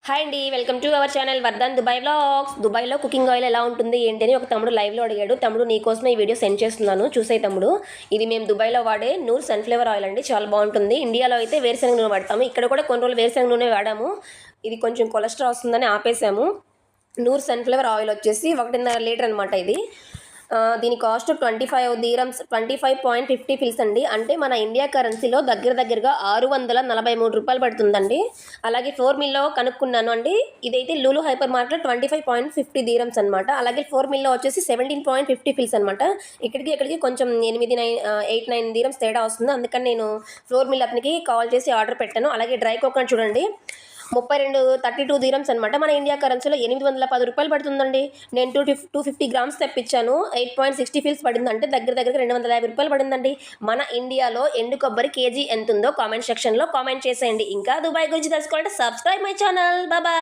Hi అండి, welcome to our channel Vardhan Dubai vlogs. దుబాయ్లో cooking oil ఎలా ఉంటుంది ఏంటి అని ఒక తమ్ముడు లైవ్లో అడిగాడు. తమ్ముడు నీకోసమే ఈ వీడియో సెండ్ చేస్తున్నాను, చూసే తమ్ముడు. ఇది మేము దుబాయ్లో వాడే నూర్ సన్ఫ్లవర్ ఆయిల్ అండి, చాలా బాగుంటుంది. ఇండియాలో అయితే వేరుశనగ నూనె వాడతాము, ఇక్కడ కూడా కొన్ని రోజులు వేరుశనగ నూనె వాడాము. ఇది కొంచెం కొలెస్ట్రాల్ వస్తుందని ఆపేసాము. నూర్ సన్ఫ్లవర్ ఆయిల్ వచ్చేసి 1.5 లీటర్ అనమాట. ఇది దీని కాస్ట్ 25 దీరమ్స్, 25.50 ఫిల్స్ అండి. అంటే మన ఇండియా కరెన్సీలో దగ్గరగా 643 రూపాయలు పడుతుందండి. అలాగే 4 మిల్లో కనుక్కున్నాను అండి. ఇదైతే లూలు హైపర్ మార్ట్లో 25.50 దీరమ్స్ అనమాట. అలాగే 4 మిల్లో వచ్చేసి 17.50 ఫిల్స్ అనమాట. ఇక్కడికి కొంచెం 8-9 దీరమ్స్ తేడా వస్తుంది. అందుకని నేను 4 మిల్ అతనికి కాల్ చేసి ఆర్డర్ పెట్టాను. అలాగే డ్రై కోకోనట్ చూడండి, 32 దీరమ్స్ అనమాట. మన ఇండియా కరెన్సీలో 810 రూపాయలు పడుతుందండి. నేను 250 గ్రామ్స్ తెప్పించాను, 8.60 ఫీల్స్ పడింది. అంటే దగ్గర 250 రూపాయలు పడిందండి. మన ఇండియాలో ఎండు కొబ్బరి కేజీ ఎంత ఉందో కామెంట్ సెక్షన్లో కామెంట్ చేసేయండి. ఇంకా దుబాయ్ గురించి తెలుసుకోవాలంటే సబ్స్క్రైబ్ మై ఛానల్. బాయ్.